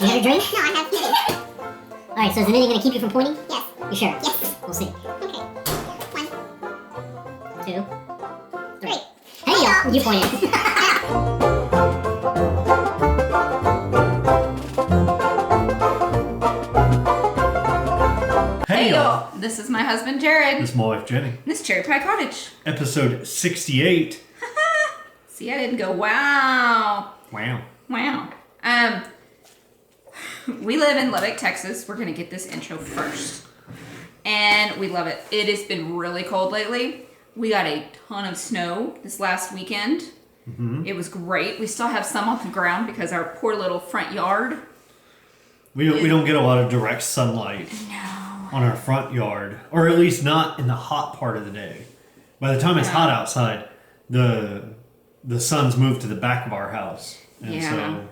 You have your drink? No, I have knitting. Alright, so is the knitting going to keep you from pointing? Yes. You sure? Yes. We'll see. Okay. 1, 2, 3. 3. Hey, y'all! You pointed. Hey y'all, this is my husband Jared. This is my wife Jenny. This is CherryPieCottage. Episode 68. See, I didn't go, wow. Wow. Wow. We live in Lubbock, Texas. We're going to get this intro first. And we love it. It has been really cold lately. We got a ton of snow this last weekend. Mm-hmm. It was great. We still have some on the ground because our poor little front yard. We don't get a lot of direct sunlight on our front yard, or at least not in the hot part of the day. By the time it's hot outside, the sun's moved to the back of our house. And so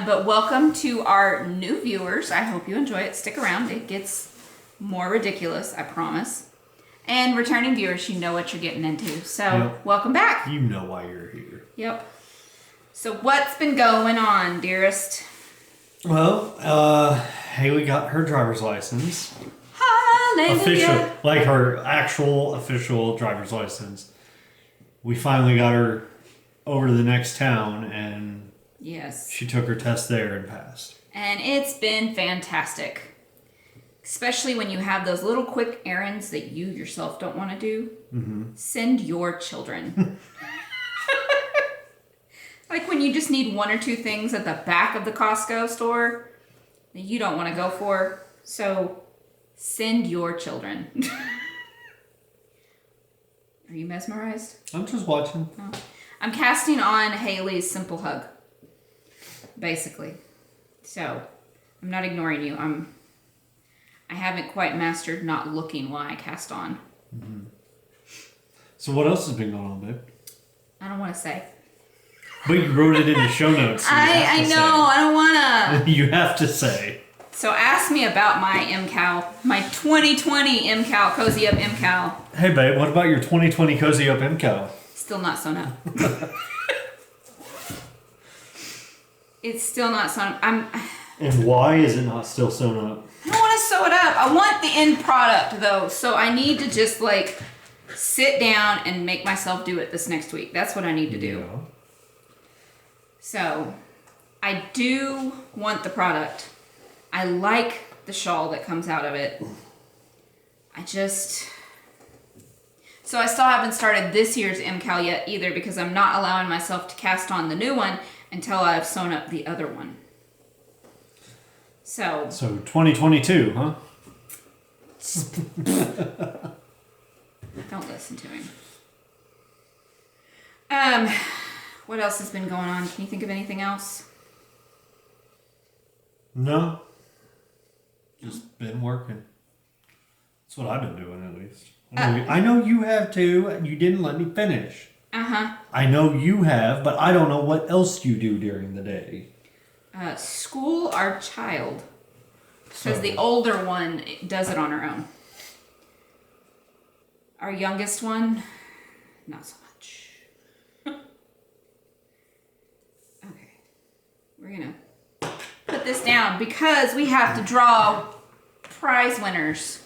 but welcome to our new viewers. I hope you enjoy it. Stick around. It gets more ridiculous, I promise. And returning viewers, you know what you're getting into. So welcome back. You know why you're here. Yep. So what's been going on, dearest? Well, Haley got her driver's license. Hallelujah. Official, like her actual official driver's license. We finally got her over to the next town, and she took her test there and passed. And it's been fantastic. Especially when you have those little quick errands that you yourself don't want to do. Mm-hmm. Send your children. Like when you just need one or two things at the back of the Costco store that you don't want to go for. So send your children. Are you mesmerized? I'm just watching. Oh. I'm casting on Haley's Simple Hug. Basically. So I'm not ignoring you. I haven't quite mastered not looking while I cast on. Mm-hmm. So what else has been going on, babe? I don't want to say. But you wrote it in the show notes. So I know. I don't want to. You have to say. So ask me about my MCAL, my 2020 MCAL, Cozy Up MCAL. Hey, babe, what about your 2020 Cozy Up MCAL? Still not sewn up. It's still not sewn up. And why is it not still sewn up? I don't want to sew it up. I want the end product, though. So I need to just, like, sit down and make myself do it this next week. That's what I need to do. Yeah. So I do want the product. I like the shawl that comes out of it. So I still haven't started this year's MCAL yet either because I'm not allowing myself to cast on the new one until I've sewn up the other one. So 2022, huh? Don't listen to him. What else has been going on? Can you think of anything else? No. Just been working. That's what I've been doing, at least. I know you have too, and you didn't let me finish. Uh-huh. I know you have, but I don't know what else you do during the day. School our child. Because the older one does it on her own. Our youngest one, not so much. Okay. We're going to put this down because we have to draw prize winners.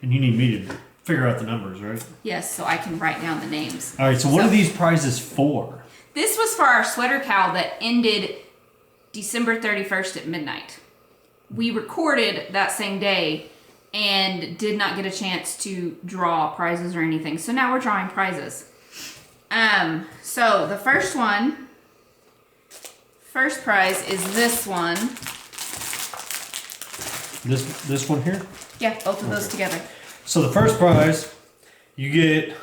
And you need me to figure out the numbers, right? Yes, so I can write down the names. All right, so what are these prizes for? This was for our sweater KAL that ended December 31st at midnight. We recorded that same day and did not get a chance to draw prizes or anything. So now we're drawing prizes. So the first prize is this one. This one here? Yeah, both of those together. So the first prize, you get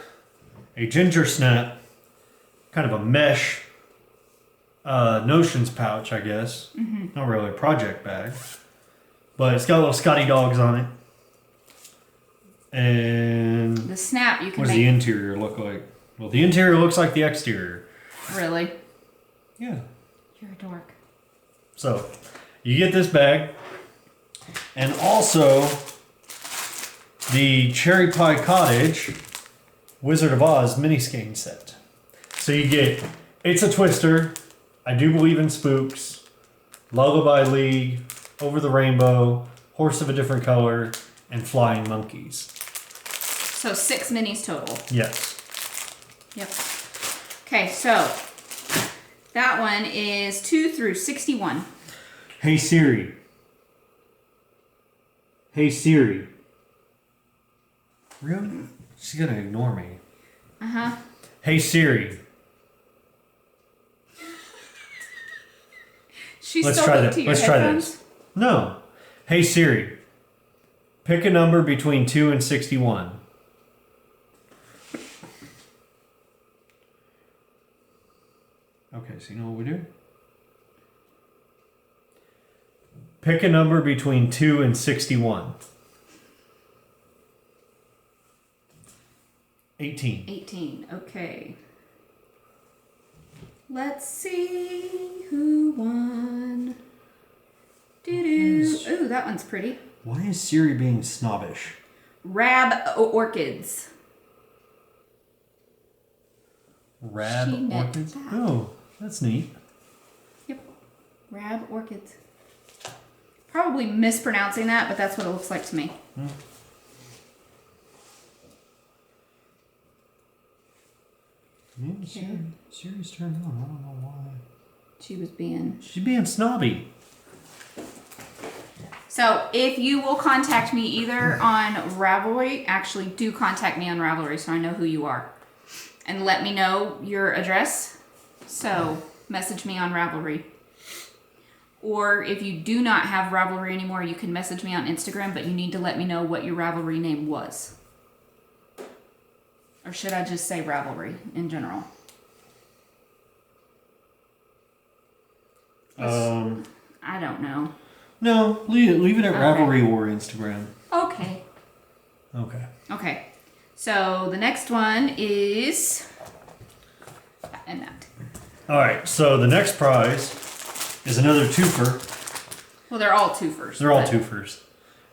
a ginger snap, kind of a mesh notions pouch, I guess. Mm-hmm. Not really a project bag. But it's got little Scotty dogs on it. And the snap you can what does the interior look like? Well, the interior looks like the exterior. Really? Yeah. You're a dork. So, you get this bag. And also, the CherryPieCottage Wizard of Oz mini skein set. So you get, it's a twister. I Do Believe in Spooks, Lullaby League, Over the Rainbow, Horse of a Different Color, and Flying Monkeys. So 6 minis total. Yes. Yep. Okay, so that one is 2 through 61. Hey Siri. Hey Siri. Really? She's gonna ignore me. Uh-huh. Hey Siri. She's Let's still try hooked this. to your Let's try headphones? this. No. Hey Siri. Pick a number between 2 and 61. Okay, so you know what we do? Pick a number between 2 and 61. 18. 18. Okay. Let's see who won. Doo-doo. Ooh, that one's pretty. Why is Siri being snobbish? Orchids. Rab She meant orchids? that. Oh, that's neat. Yep. Orchids. Probably mispronouncing that, but that's what it looks like to me. Yeah, Siri's turned on. I don't know why. She was being... She's being snobby. So, if you will contact me either on Ravelry, actually do contact me on Ravelry so I know who you are. And let me know your address. So, message me on Ravelry. Or if you do not have Ravelry anymore, you can message me on Instagram, but you need to let me know what your Ravelry name was. Or should I just say Ravelry in general? I don't know. No, leave it at Okay. Ravelry or Instagram. Okay. Okay. Okay. So the next one is that and that. All right. So the next prize is another twofer. Well, they're all twofers. They're all but- twofers.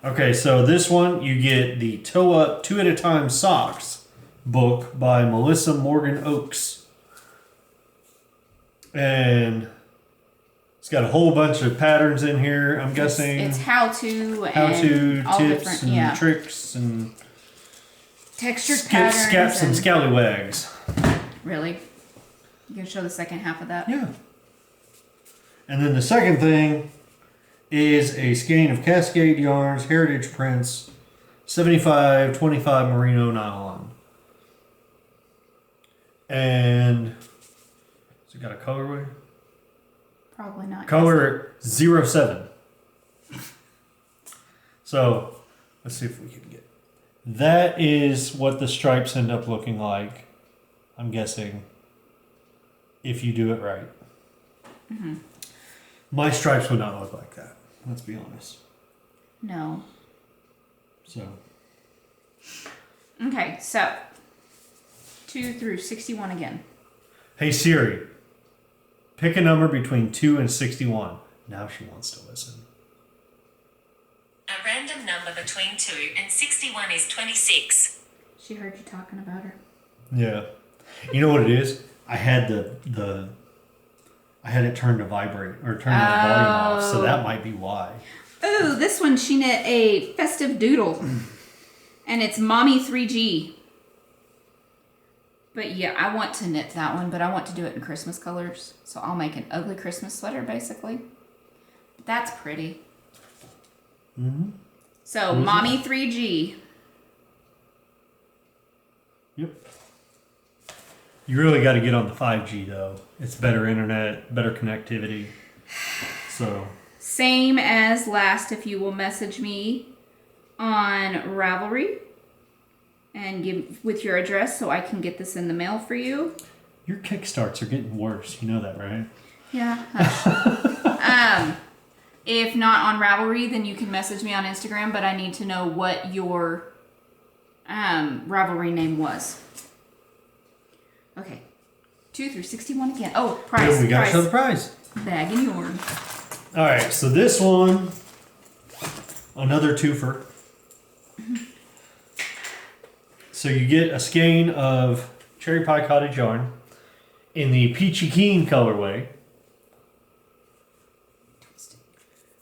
Okay. So this one you get the Toe Up 2 at a Time Socks book by Melissa Morgan Oakes, and it's got a whole bunch of patterns in here. I'm guessing it's how-to how-to and all tips different, and yeah, tricks and textured patterns. scaps and scallywags. Really? You can show the second half of that? Yeah. And then the second thing is a skein of Cascade Yarns Heritage Prints 75/25 Merino Nylon. And has it got a colorway? Probably not. Color 07. So let's see if we can get. That is what the stripes end up looking like. I'm guessing. If you do it right. Mm-hmm. My stripes would not look like that. Let's be honest. No. So. Okay, so 2 through 61 again. Hey Siri. Pick a number between 2 and 61. Now she wants to listen. A random number between 2 and 61 is 26. She heard you talking about her. Yeah. You know what it is? I had I had it turned to vibrate or turned the volume off, so that might be why. Ooh, this one she knit a festive doodle. And it's Mommy 3G. But yeah, I want to knit that one, but I want to do it in Christmas colors. So I'll make an ugly Christmas sweater, basically. That's pretty. Mm-hmm. So, Mommy 3G. Yep. You really got to get on the 5G, though. It's better internet, better connectivity. So. Same as last, if you will message me on Ravelry and give with your address so I can get this in the mail for you. Your kickstarts are getting worse. You know that, right? Yeah. If not on Ravelry, then you can message me on Instagram, but I need to know what your Ravelry name was. Okay. 2 through 61 again. Oh, prize. Yeah, we got to show the prize. Bag and yarn. All right, so this one, another twofer. So you get a skein of CherryPieCottage yarn in the Peachy Keen colorway,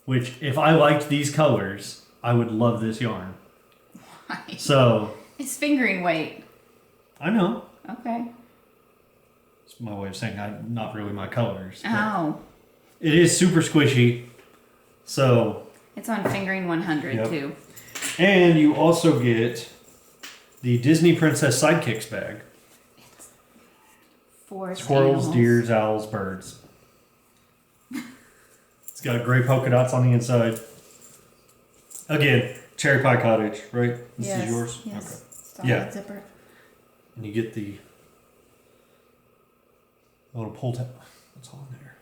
which if I liked these colors, I would love this yarn. Why? So It's fingering weight. I know. Okay. It's my way of saying not really my colors. but Oh. It is super squishy. So, It's on fingering 100 Yep. too. and you also get the Disney Princess Sidekicks bag. Forest Squirrels, animals. deers, owls, birds. It's got gray polka dots on the inside. Again, CherryPieCottage, right? This is yours? Yes. Okay. It's on Yeah. that zipper. And you get the little pull tab. What's on there?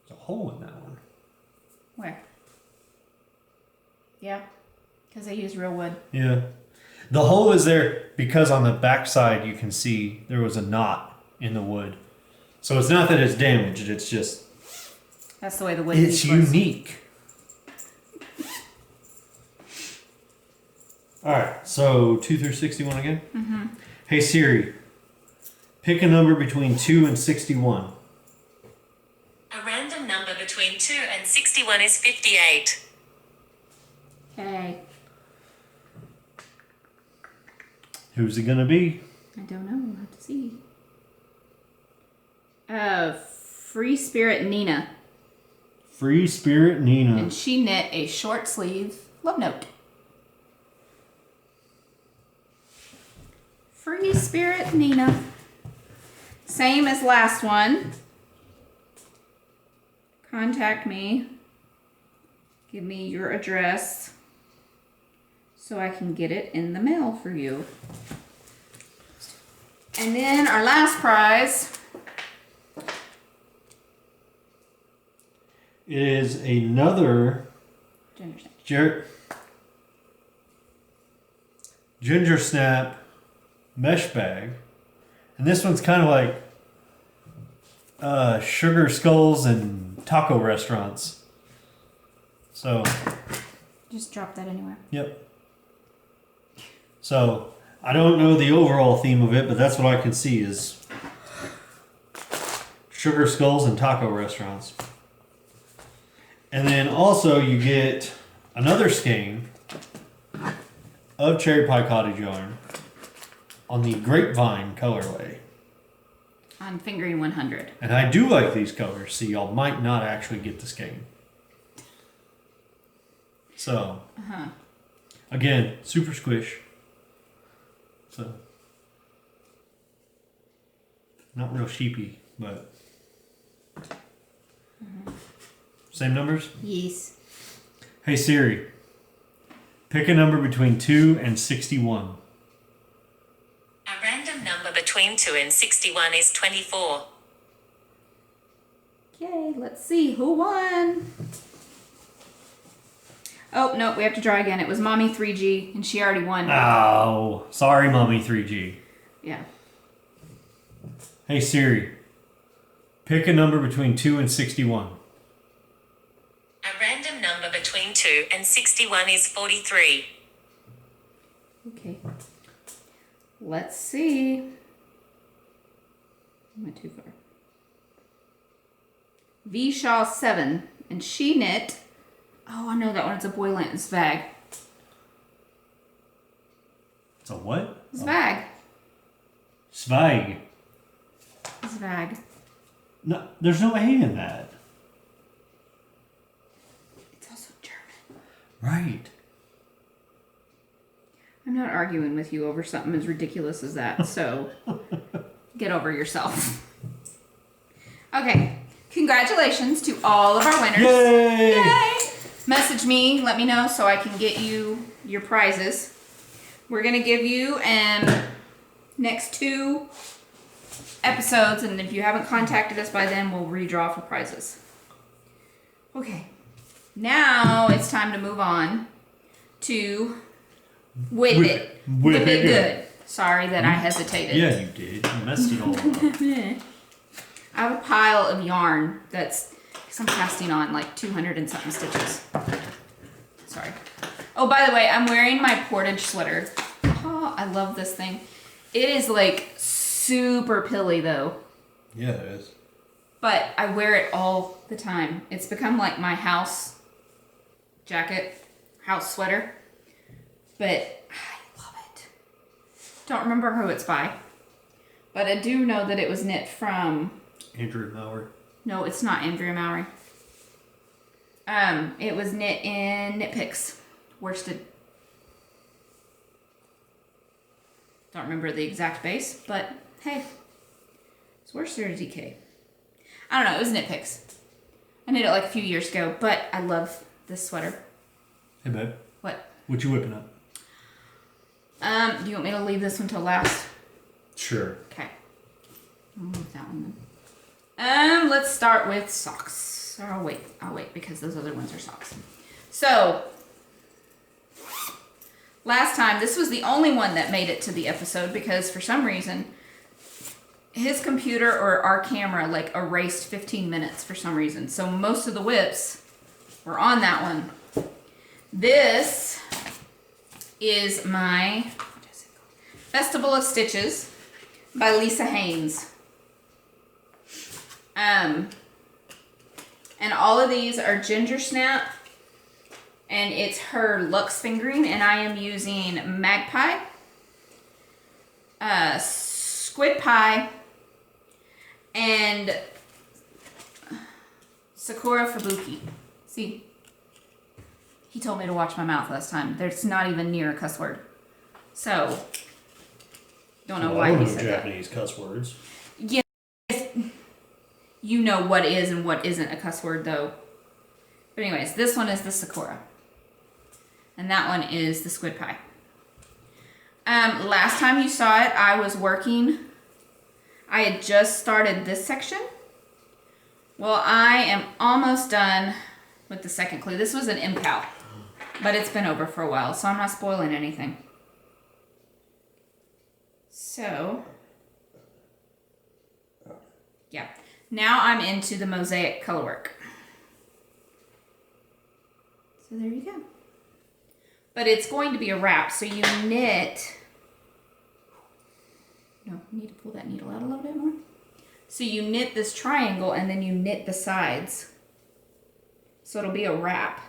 There's a hole in that one. Where? Yeah. Because I use real wood. Yeah. The hole is there because on the back side you can see there was a knot in the wood. So it's not that it's damaged, it's just That's the way the wood it's piece was. unique. Alright, so 2 through 61 again? Mm-hmm. Hey Siri, pick a number between 2 and 61. A random number between 2 and 61 is 58. Okay. Who's it gonna be? I don't know. We'll have to see. Free Spirit Nina. Free Spirit Nina. And she knit a short sleeve love note. Free Spirit Nina. Same as last one. Contact me. Give me your address so I can get it in the mail for you. And then our last prize is another Ginger Snap mesh bag. And this one's kind of like sugar skulls and taco restaurants. So, Just drop that anywhere. yep. So, I don't know the overall theme of it, but that's what I can see is sugar skulls and taco restaurants. And then also you get another skein of CherryPieCottage yarn on the Grapevine colorway. On fingering 100. And I do like these colors, so y'all might not actually get the skein. So, again, super squish. So, not real sheepy, but same numbers? Yes. Hey Siri, pick a number between 2 and 61. A random number between 2 and 61 is 24. Okay, let's see who won. Oh, no, we have to draw again. It was Mommy 3G, and she already won. Oh, sorry, Mommy 3G. Yeah. Hey Siri, pick a number between 2 and 61. A random number between 2 and 61 is 43. Okay. Let's see. I went too far. V Shaw 7, and she knit. Oh, I know that one. It's a Boylan Svag. It's a what? Svag. Zweig. Svag. No, there's no A in that. It's also German. Right. I'm not arguing with you over something as ridiculous as that, so get over yourself. Okay. Congratulations to all of our winners. Yay! Yay! Message me, let me know so I can get you your prizes. We're going to give you next 2 episodes, and if you haven't contacted us by then, we'll redraw for prizes. Okay. Now it's time to move on to Whip It. Whip It Good. Sorry that I hesitated. Yeah, you did. You messed it all up. I have a pile of yarn that's, because I'm casting on like 200 and something stitches. Sorry. Oh, by the way, I'm wearing my portage sweater. Oh, I love this thing. It is like super pilly though. Yeah, it is. but I wear it all the time. It's become like my house jacket, house sweater, but I love it. Don't remember who it's by, but I do know that it was knit from Andrew Maurer. No, it's not Andrea Mowry. It was knit in Knit Picks, worsted. Don't remember the exact base, but hey, it's worsted or DK. I don't know. It was Knit Picks. I knit it like a few years ago, but I love this sweater. Hey, babe. What? What you whipping up? Do you want me to leave this one till last? Sure. Okay. I'll move that one then. Let's start with socks. Or I'll wait because those other ones are socks. So, last time, this was the only one that made it to the episode because for some reason, his computer or our camera like erased 15 minutes for some reason. So most of the whips were on that one. This is my Festival of Stitches by Lisa Haynes. And all of these are ginger snap, and it's her luxe fingering, and I am using Magpie, Squid Pie, and Sakura Fubuki. See, he told me to watch my mouth last time. There's not even near a cuss word. So, don't know why he said that. Japanese cuss words. Yes, you know what is and what isn't a cuss word though. But anyways, this one is the Sakura. And that one is the Squid Pie. Last time you saw it, I was working. I had just started this section. Well, I am almost done with the second clue. This was an imcal, but it's been over for a while, so I'm not spoiling anything. So, yeah. Now I'm into the mosaic color work. So there you go. But it's going to be a wrap, so you knit. No, you need to pull that needle out a little bit more. So you knit this triangle and then you knit the sides. So it'll be a wrap.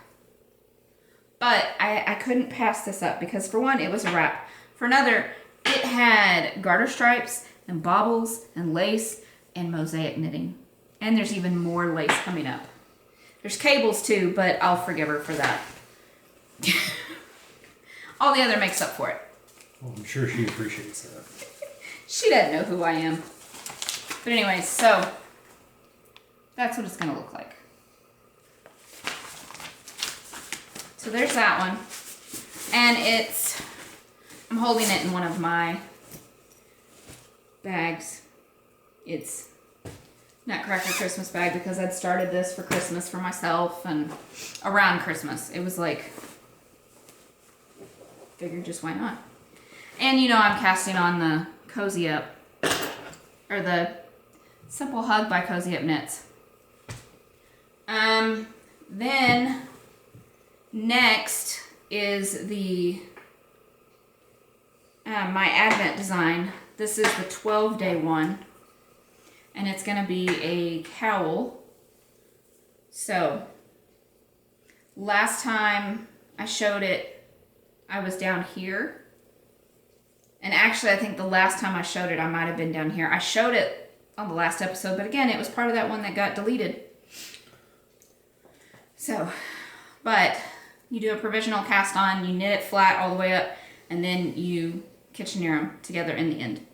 But I couldn't pass this up because for one, it was a wrap. For another, it had garter stripes and baubles and lace and mosaic knitting. And there's even more lace coming up. There's cables too, but I'll forgive her for that. All the other makes up for it. Well, I'm sure she appreciates that. She doesn't know who I am. But anyways, so that's what it's going to look like. So there's that one. And I'm holding it in one of my bags. It's Nutcracker Christmas bag because I'd started this for Christmas for myself and around Christmas. It was like, figured just why not. And you know I'm casting on the Cozy Up, or the Simple Hug by Cozy Up Knits. Then next is the my Advent design. This is the 12-day one, and it's going to be a cowl. So last time I showed it, I was down here. And actually, I think the last time I showed it, I might have been down here. I showed it on the last episode, but again, it was part of that one that got deleted. So, but you do a provisional cast on, you knit it flat all the way up, and then you kitcheneer them together in the end.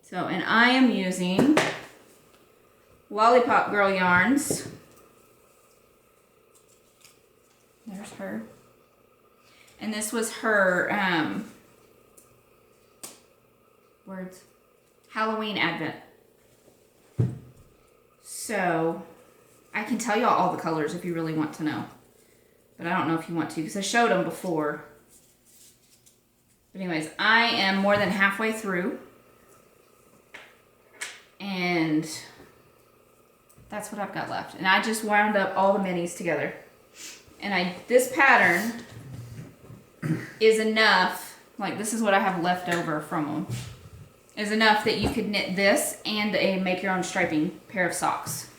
So, and I am using Lollipop Girl yarns. There's her. And this was her, Halloween Advent. So, I can tell y'all all the colors if you really want to know. But I don't know if you want to because I showed them before. But anyways, I am more than halfway through. And that's what I've got left. And I just wound up all the minis together. And this pattern is enough. Like, this is what I have left over from them. is enough that you could knit this and a make your own striping pair of socks.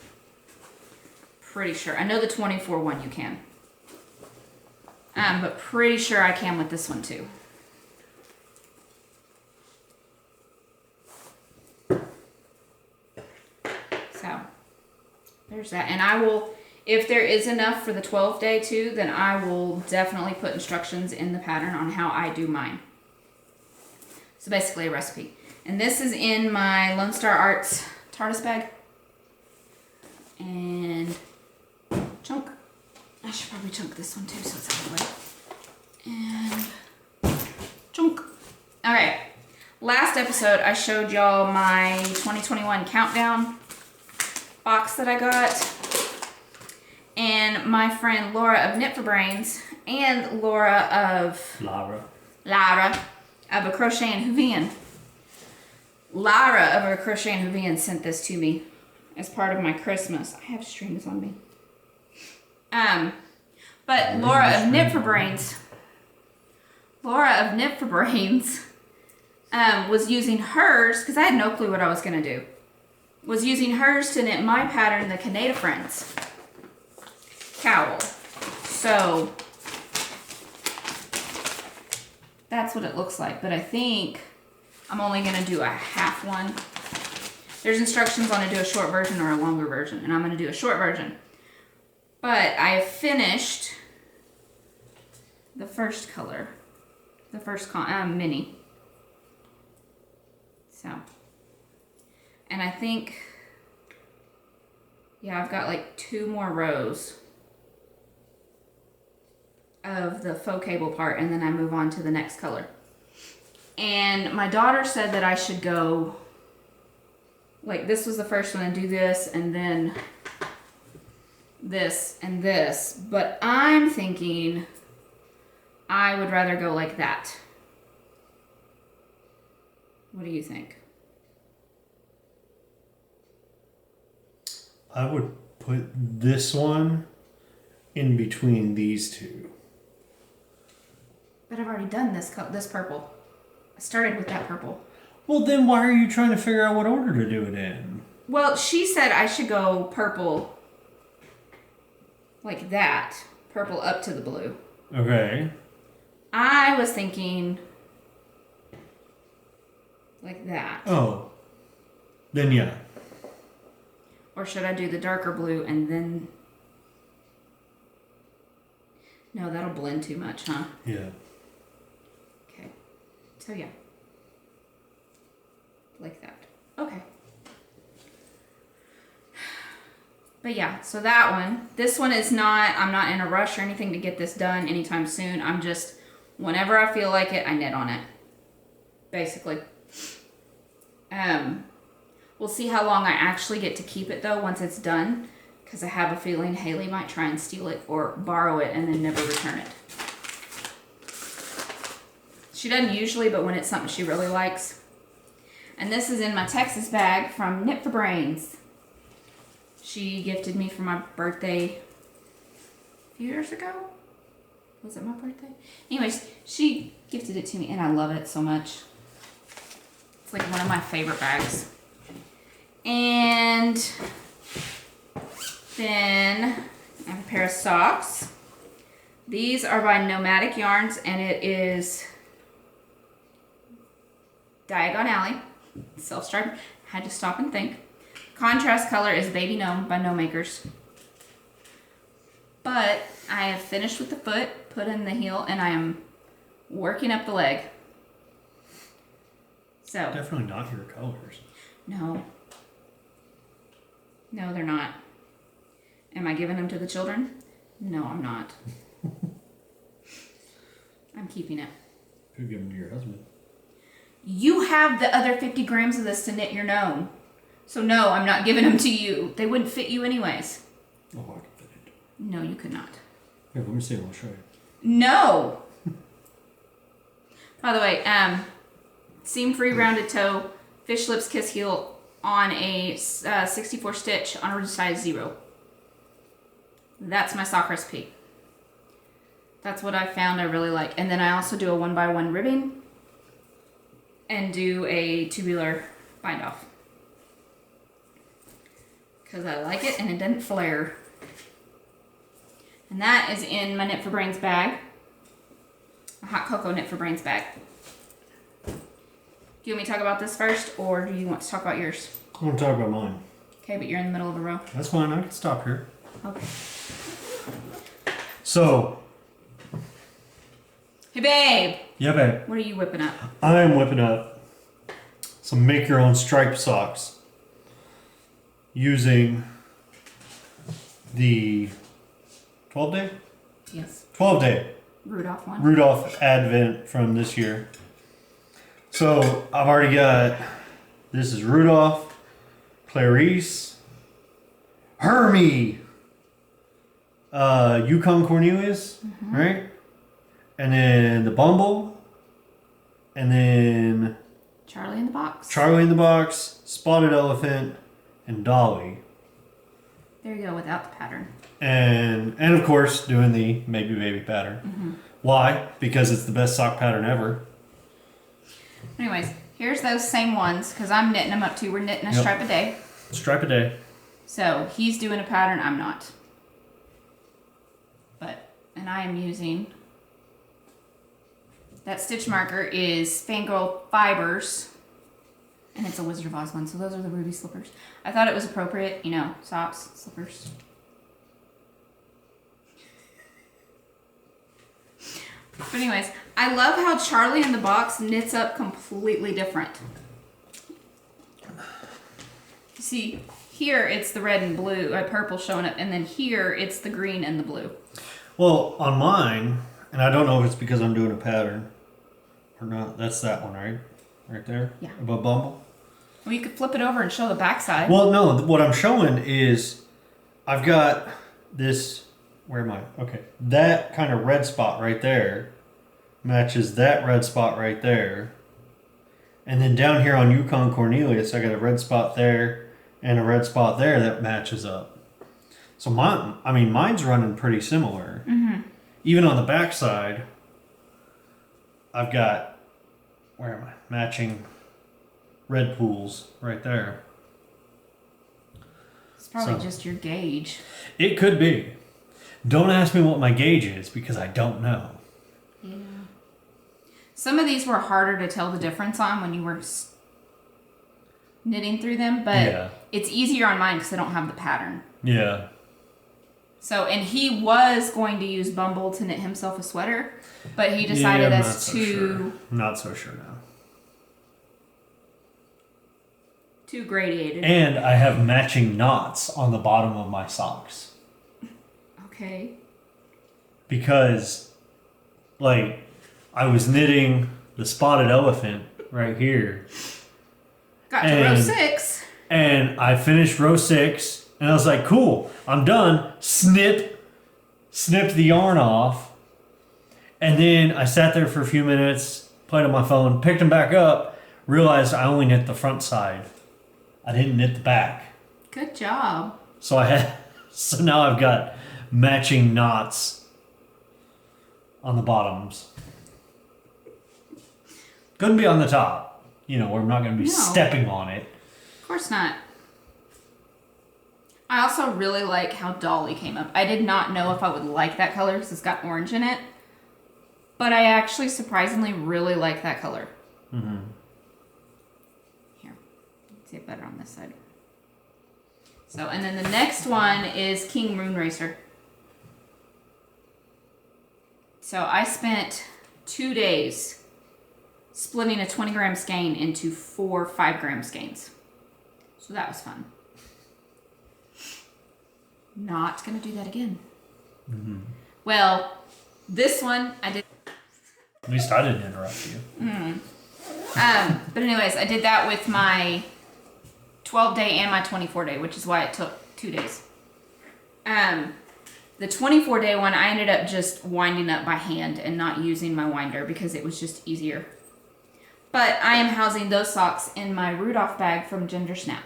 Pretty sure. I know the 24 one you can. But pretty sure I can with this one too. So, there's that. And I will, if there is enough for the 12 day too, then I will definitely put instructions in the pattern on how I do mine. So basically a recipe. And this is in my Lone Star Arts TARDIS bag. And chunk. I should probably chunk this one too so it's out of the way. And chunk. Okay. Last episode I showed y'all my 2021 countdown box that I got. And my friend Laura of Knit for Brains and Lara of A Crochet and Hoovian. Lara of A Crochet and Hoovian sent this to me as part of my Christmas. I have strings on me. But Laura of Knit for Brains was using hers, because I had no clue what I was going to do, was using hers to knit my pattern, the Canada Friends cowl. So that's what it looks like, but I think I'm only going to do a half one. There's instructions on to do a short version or a longer version, and I'm going to do a short version. But I have finished the first color, the first mini. So, and I think, yeah, I've got like 2 more rows of the faux cable part, and then I move on to the next color. And my daughter said that I should go, like this was the first one, and do this, and then this and this. But I'm thinking I would rather go like that. What do you think? I would put this one in between these two. But I've already done this purple. I started with that purple. Well, then why are you trying to figure out what order to do it in? Well, she said I should go purple like that. Purple up to the blue. Okay. I was thinking like that. Oh. Then yeah. Or should I do the darker blue and then... No, that'll blend too much, huh? Yeah. Okay. So yeah. Like that. Okay. But yeah, so that one. This one is not, I'm not in a rush or anything to get this done anytime soon. I'm just, whenever I feel like it, I knit on it. Basically. We'll see how long I actually get to keep it though once it's done. Because I have a feeling Haley might try and steal it or borrow it and then never return it. She doesn't usually, but when it's something she really likes. And this is in my Texas bag from Knit for Brains. She gifted me for my birthday a few years ago. Was it my birthday? Anyways, she gifted it to me and I love it so much. It's like one of my favorite bags. And then I have a pair of socks. These are by Nomadic Yarns and it is Diagon Alley, self-stripe. Had to stop and think. Contrast color is Baby Gnome by No Makers. But I have finished with the foot, put in the heel, and I am working up the leg. So Definitely not your colors. no. No, they're not. Am I giving them to the children? No, I'm not. I'm keeping it. Could give them to your husband. You have the other 50 grams of this to knit your gnome. So no, I'm not giving them to you. They wouldn't fit you anyways. Oh, I can fit it. No, you could not. Here, let me see. I'll show you. No! By the way, seam-free rounded toe, fish lips kiss heel on a 64 stitch on a size 0. That's my sock recipe. That's what I found I really like. And then I also do a 1x1 ribbing. and do a tubular bind off. Because I like it and it doesn't flare. And that is in my Knit for Brains bag. A hot cocoa Knit for Brains bag. Do you want me to talk about this first, or do you want to talk about yours? I want to talk about mine. Okay, but you're in the middle of a row. That's fine. I can stop here. Okay. So. Hey, babe. Yeah, babe. What are you whipping up? I am whipping up some make your own stripe socks using the 12-day? Yes. 12-day Rudolph one. Rudolph Advent from this year. So I've already got, this is Rudolph, Clarice, Hermie, Yukon Cornelius, right? And then the Bumble, and then Charlie in the Box. Charlie in the Box, Spotted Elephant, and Dolly. There you go, without the pattern. And of course doing the Maybe Baby pattern. Why? Because it's the best sock pattern ever. Anyways, here's those same ones, because I'm knitting them up too. We're knitting a Yep. stripe a day. Stripe a day. So he's doing a pattern, I'm not. And I am using, that stitch marker is Fangirl Fibers, and it's a Wizard of Oz one, so those are the ruby slippers. I thought it was appropriate, you know, socks, slippers. But anyways, I love how Charlie in the Box knits up completely different. You see, here it's the red and blue, purple showing up, and then here it's the green and the blue. Well, on mine, and I don't know if it's because I'm doing a pattern or not. That's that one, right? Right there? Yeah. Above Bumble? Well, you could flip it over and show the backside. Well, no, what I'm showing is I've got this, where am I? Okay. That kind of red spot right there matches that red spot right there. And then down here on Yukon Cornelius, I got a red spot there and a red spot there that matches up. So mine's running pretty similar. Even on the back side, I've got, where am I? Matching red pools right there. It's probably So- just your gauge. It could be. Don't ask me what my gauge is because I don't know. Yeah. Some of these were harder to tell the difference on when you were knitting through them, but Yeah. it's easier on mine because I don't have the pattern. Yeah. So, and he was going to use Bumble to knit himself a sweater, but he decided I'm that's too Not so sure now. too gradiated. And I have matching knots on the bottom of my socks. Okay. Because, like, I was knitting the Spotted Elephant right here. Got to row And- 6. And I finished row 6. And I was like, cool, I'm done. Snipped the yarn off. And then I sat there for a few minutes, played on my phone, picked them back up, realized I only knit the front side. I didn't knit the back. Good job. So so now I've got matching knots on the bottoms. Couldn't be on the top, you know, where I'm not going to be No. stepping on it. Of course not. I also really like how Dolly came up. I did not know if I would like that color because it's got orange in it. But I actually surprisingly really like that color. Here. See it better on this side. So, and then the next one is King Moonracer. So I spent 2 days splitting a 20-gram skein into 4 5-gram skeins. So that was fun. Not gonna do that again. Well, this one I did. At least I didn't interrupt you. But anyways, I did that with my 12-day and my 24-day, which is why it took 2 days. The 24-day one, I ended up just winding up by hand and not using my winder because it was just easier. But I am housing those socks in my Rudolph bag from Ginger Snap.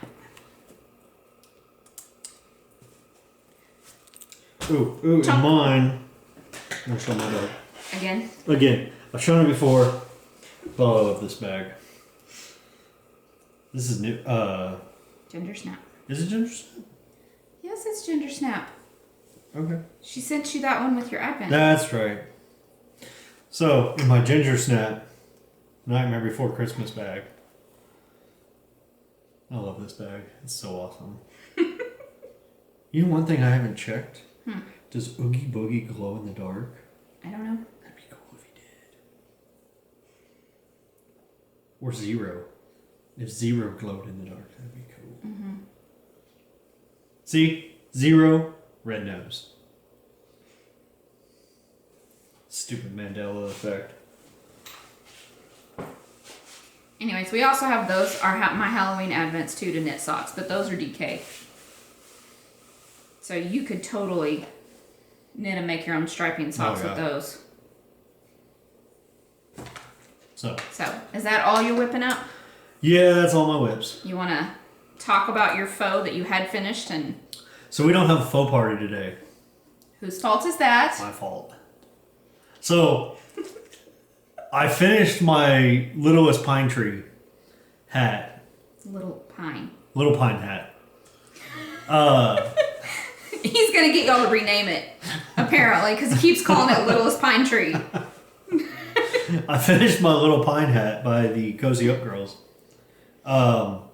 Ooh, and Chunk. mine. I'm gonna show my bag. Again, Again, I've shown it before, but I love this bag. This is new. Ginger Snap. Is it ginger snap? Yes, it's Ginger Snap. Okay. She sent you that one with your advent. That's right. So, in my ginger snap Nightmare Before Christmas bag. I love this bag. It's so awesome. You know one thing I haven't checked? Does Oogie Boogie glow in the dark? I don't know. That'd be cool if he did. Or Zero. If Zero glowed in the dark, that'd be cool. Mm-hmm. See? Zero, red nose. Stupid Mandela effect. Anyways, we also have those, my Halloween Advents too, to knit socks, but those are DK. So you could totally knit and make your own striping socks with those. So, is that all you're whipping up? yeah, that's all my whips. You want to talk about your faux that you had finished and So we don't have a faux party today. whose fault is that? My fault. So, I finished my Littlest Pine Tree hat. Little Pine. Little Pine hat. He's going to get y'all to rename it, apparently, because he keeps calling it Littlest Pine Tree. I finished my Little Pine hat by the Cozy Up Girls. And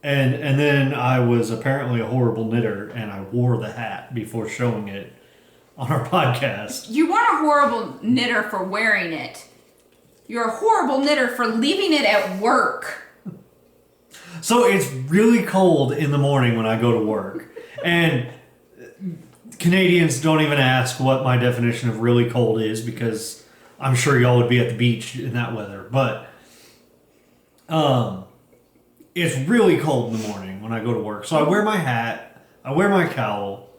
then I was apparently a horrible knitter, and I wore the hat before showing it on our podcast. You weren't a horrible knitter for wearing it. You're a horrible knitter for leaving it at work. So it's really cold in the morning when I go to work. And Canadians don't even ask what my definition of really cold is, because I'm sure y'all would be at the beach in that weather. But it's really cold in the morning when I go to work. So I wear my hat, I wear my cowl,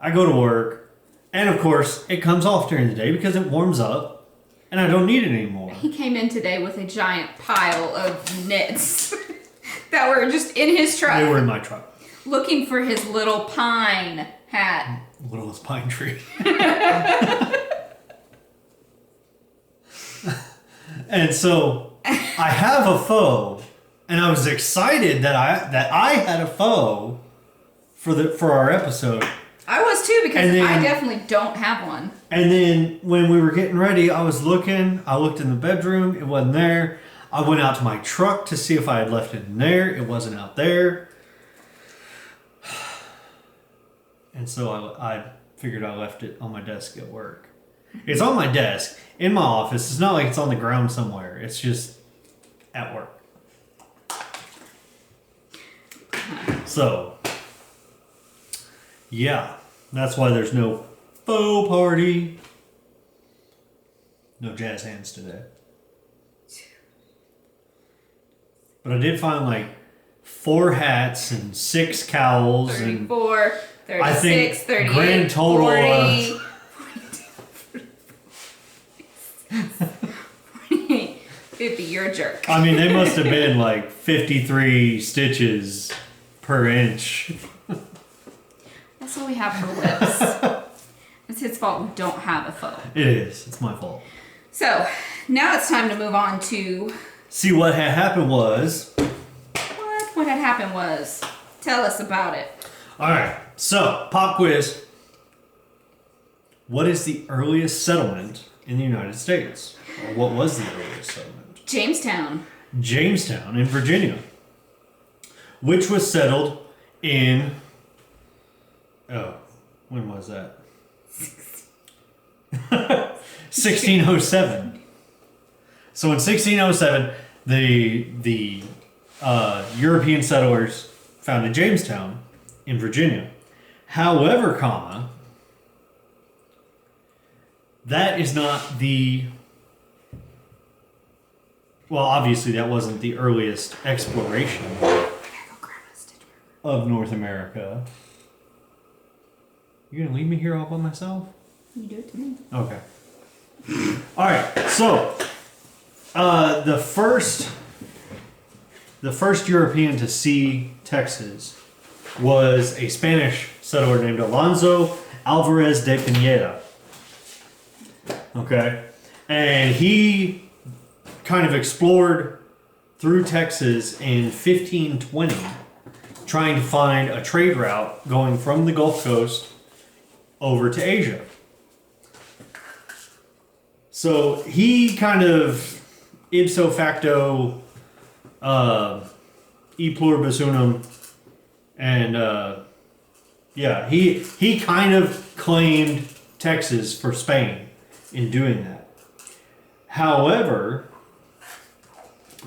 I go to work, and of course it comes off during the day because it warms up and I don't need it anymore. He came in today with a giant pile of knits that were just in his truck. They were in my truck. Looking for his Little Pine hat. Littlest Pine Tree. And so I have a faux, and I was excited that I had a faux for our episode. I was too, because then, I definitely don't have one. And then when we were getting ready, I looked in the bedroom, it wasn't there. I went out to my truck to see if I had left it in there. It wasn't out there. And so I figured I left it on my desk at work. It's on my desk in my office. It's not like it's on the ground somewhere. It's just at work. So, yeah, that's why there's no faux party. No jazz hands today. But I did find like 4 hats and 6 cowls 34, 36, I think 38, grand total 40, 48, 50. You're a jerk. I mean, they must have been like 53 stitches per inch. That's all we have for whips. It's his fault we don't have a faux. It is. It's my fault. So, now it's time to move on to See, what had happened was... what had happened was. Tell us about it. Alright, so, pop quiz. What is the earliest settlement in the United States? Or what was the earliest settlement? Jamestown. Jamestown in Virginia. Which was settled in... Oh, when was that? 1607. So in 1607, the European settlers founded Jamestown in Virginia. However, comma, that is not the... Well, obviously that wasn't the earliest exploration of North America. You gonna leave me here all by myself? You do it to me. Okay. Alright, so the first European to see Texas was a Spanish settler named Alonso Alvarez de Pineda. Okay. And he kind of explored through Texas in 1520, trying to find a trade route going from the Gulf Coast over to Asia. So he kind of ipso facto e pluribus unum, and he kind of claimed Texas for Spain in doing that. However,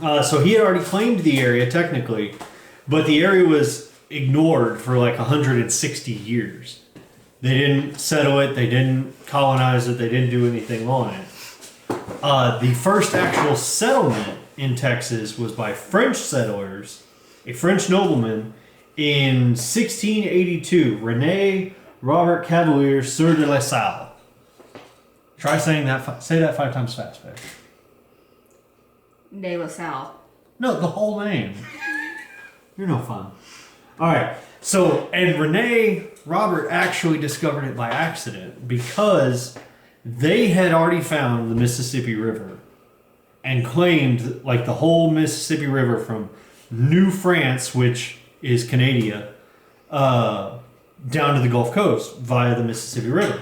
so he had already claimed the area technically, but the area was ignored for like 160 years. They didn't settle it, they didn't colonize it, they didn't do anything on it. The first actual settlement in Texas was by French settlers, a French nobleman, in 1682, René Robert Cavalier Sieur de la Salle. Try saying that. Say that 5 times fast, babe. De La Salle. No, the whole name. You're no fun. All right. So, and René Robert actually discovered it by accident because they had already found the Mississippi River and claimed like the whole Mississippi River from New France, which is Canada, down to the Gulf Coast via the Mississippi River.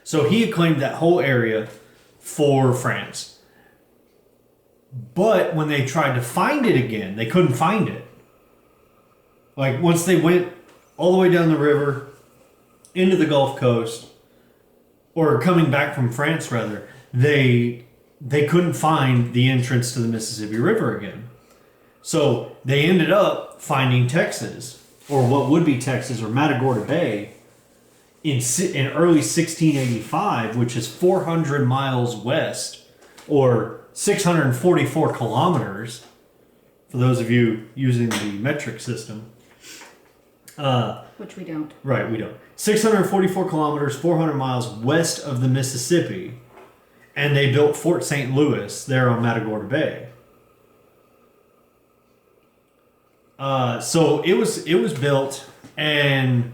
So he had claimed that whole area for France. But when they tried to find it again, they couldn't find it. Like once they went all the way down the river into the Gulf Coast, or coming back from France rather, they couldn't find the entrance to the Mississippi River again. So they ended up finding Texas, or what would be Texas, or Matagorda Bay, in early 1685, which is 400 miles west, or 644 kilometers, for those of you using the metric system. Which we don't. Right, we don't. 644 kilometers, 400 miles west of the Mississippi, and they built Fort St. Louis there on Matagorda Bay. So it was built, and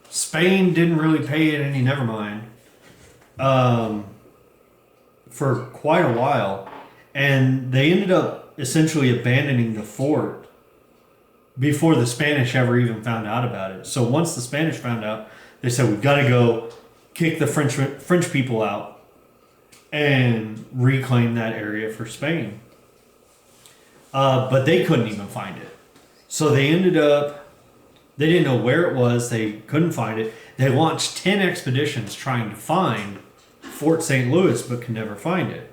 Spain didn't really pay it any never mind for quite a while, and they ended up essentially abandoning the fort before the Spanish ever even found out about it. So once the Spanish found out, they said, we've got to go kick the French people out and reclaim that area for Spain. But they couldn't even find it. So they ended up, they didn't know where it was, they couldn't find it. They launched 10 expeditions trying to find Fort St. Louis, but could never find it.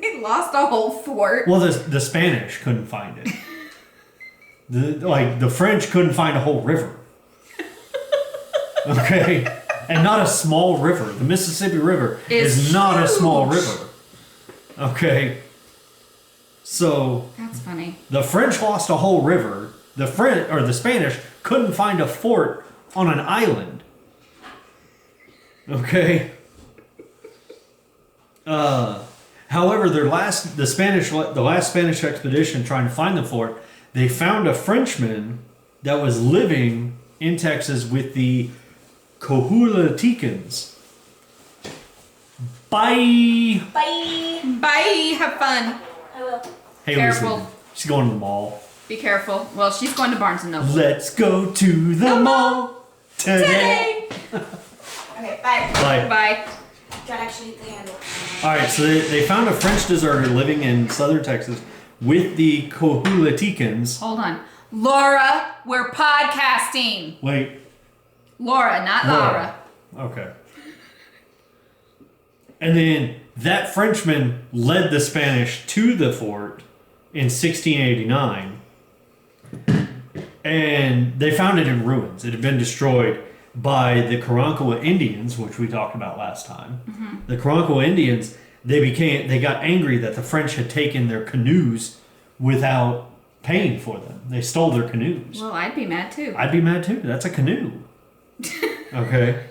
They lost a whole fort. Well, the Spanish couldn't find it. The French couldn't find a whole river. Okay? And not a small river. The Mississippi River is not a small river. Okay? So that's funny. The French lost a whole river. The Spanish couldn't find a fort on an island. Okay? However, the last Spanish expedition trying to find the fort, they found a Frenchman that was living in Texas with the Coahuiltecans. Bye. Bye. Bye. Have fun. I will. Hey, Careful. She's going to the mall. Be careful. Well, she's going to Barnes and Noble. Let's go to the mall today. Okay, bye. Bye. Bye. Don't actually hit the handle. All right, so they found a French deserter living in southern Texas with the Coahuiltecans. Hold on. Laura, we're podcasting. Wait. Laura, not Laura. Okay. And then that Frenchman led the Spanish to the fort in 1689. And they found it in ruins. It had been destroyed by the Karankawa Indians, which we talked about last time. Mm-hmm. The Karankawa Indians, they got angry that the French had taken their canoes without paying for them. They stole their canoes. Well, I'd be mad too. I'd be mad too. That's a canoe. Okay.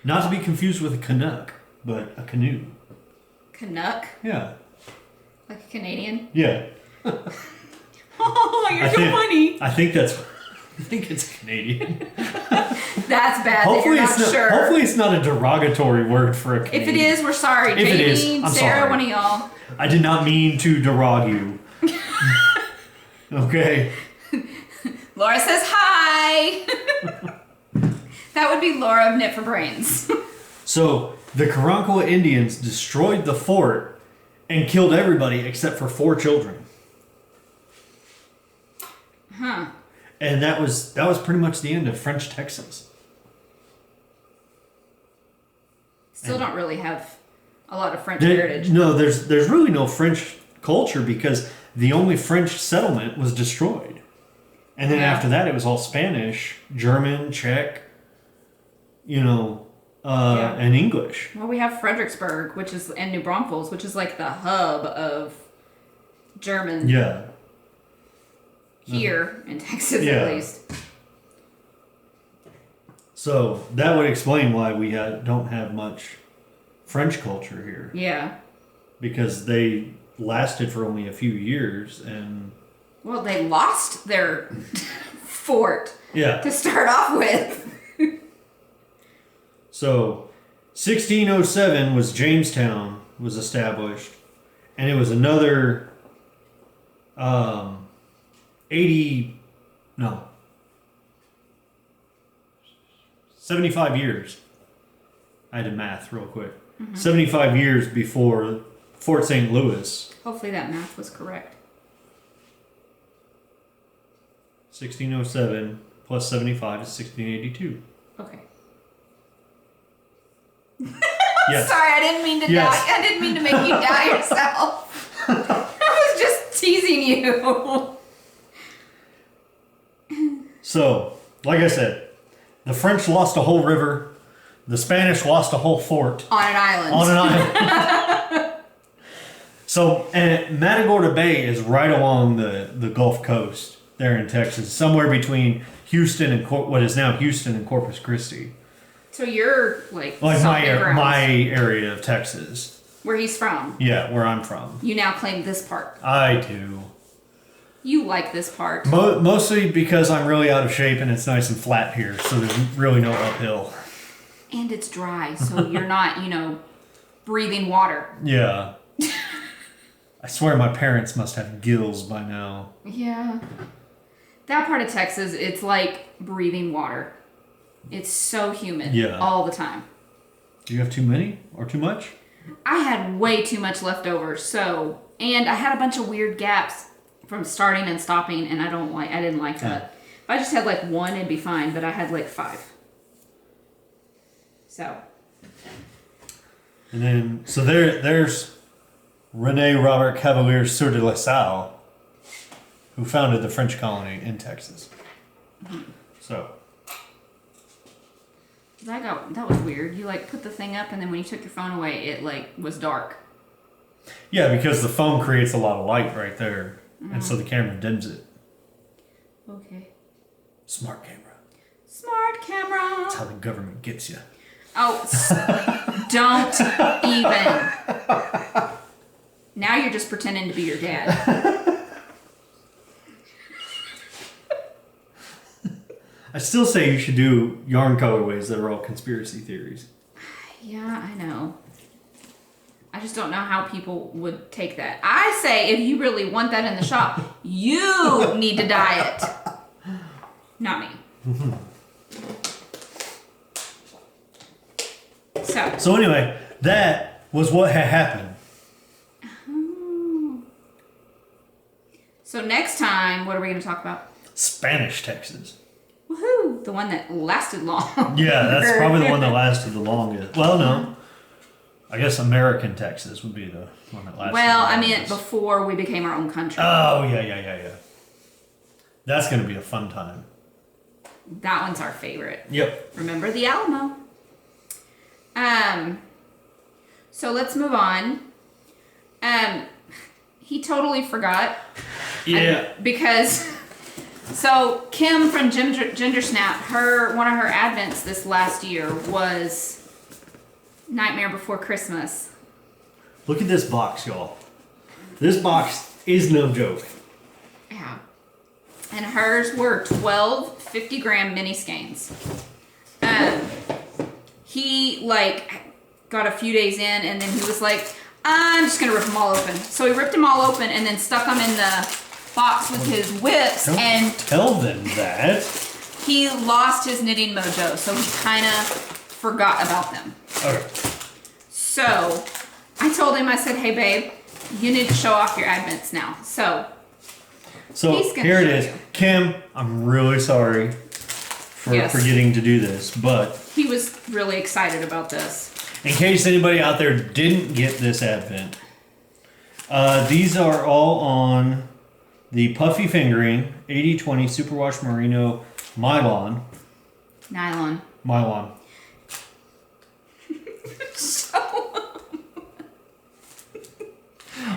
Not to be confused with a Canuck, but a canoe. Canuck? Yeah. Like a Canadian? Yeah. Oh, you're so funny. I think it's Canadian. That's bad. Hopefully that it's you're not. not sure. Hopefully it's not a derogatory word for a If Canadian. it is, we're sorry. If it Jamie, is, I'm Sarah, sorry. one of y'all. I did not mean to derog you. Okay. Laura says hi. That would be Laura of Knit for Brains. So the Karankawa Indians destroyed the fort and killed everybody except for 4 children. Huh. And that was pretty much the end of French Texas. Still don't really have a lot of French There- heritage. No, there's really no French culture because the only French settlement was destroyed. And then Yeah. after that it was all Spanish, German, Czech, Yeah. and English. Well, we have Fredericksburg, and New Braunfels, which is like the hub of German Yeah. here in Texas, Yeah. at least. So that would explain why we don't have much French culture here. Yeah. Because they lasted for only a few years and Well, they lost their fort yeah. to start off with. So 1607 was Jamestown was established, and it was another 75 years. I did math real quick. 75 years before Fort St. Louis. Hopefully that math was correct. 1607 plus 75 is 1682. Okay. Yes. Sorry, I didn't mean to Yes. die. I didn't mean to make you die yourself. I was just teasing you. So, like I said, the French lost a whole river. The Spanish lost a whole fort On an island. on an island. So, and Matagorda Bay is right along the Gulf Coast there in Texas, somewhere between Houston and what is now Houston and Corpus Christi. So you're like Like stomping grounds. my area of Texas. Where he's from. Yeah, where I'm from. You now claim this part. I do. You like this part. Mostly because I'm really out of shape and it's nice and flat here, so there's really no uphill. And it's dry, so you're not, breathing water. Yeah. I swear my parents must have gills by now. Yeah. That part of Texas, it's like breathing water. It's so humid Yeah. all the time. Do you have too many or too much? I had way too much left over, and I had a bunch of weird gaps from starting and stopping, and I didn't like that. If I just had like one, it'd be fine, but I had like 5. So. And then, so there's Rene Robert Cavalier Sieur de La Salle, who founded the French colony in Texas. So, That was weird. You put the thing up, and then when you took your phone away, it was dark. yeah, because the phone creates a lot of light right there, and so the camera dims it. Okay. Smart camera. Smart camera. That's how the government gets you. Oh, don't even. Now you're just pretending to be your dad. I still say you should do yarn colorways that are all conspiracy theories. Yeah, I know. I just don't know how people would take that. I say if you really want that in the shop, you need to dye it. Not me. So anyway, that was what had happened. So next time, what are we going to talk about? Spanish Texas. Woohoo! The one that lasted long. Yeah, that's probably the one that lasted the longest. Well, no. I guess American Texas would be the one that lasted Well, the I longest. meant before we became our own country. Oh, yeah. That's going to be a fun time. That one's our favorite. Yep. Remember the Alamo. So let's move on. He totally forgot. Yeah. Because, so Kim from Ginger Snap, one of her advents this last year was Nightmare Before Christmas. Look at this box, y'all. This box is no joke. Yeah. And hers were 12 50-gram mini skeins. And he like got a few days in, and then he was like, I'm just gonna rip them all open. So he ripped them all open and then stuck them in the box with his whips, Don't and tell them that. he lost his knitting mojo, so he kind of forgot about them. Okay. So I told him, I said, hey babe, you need to show off your advents now. So he's gonna here it show is. you. Kim, I'm really sorry for Yes. forgetting to do this, but He was really excited about this. in case anybody out there didn't get this advent, these are all on the Puffy Fingering 80/20 Superwash Merino Nylon. Nylon.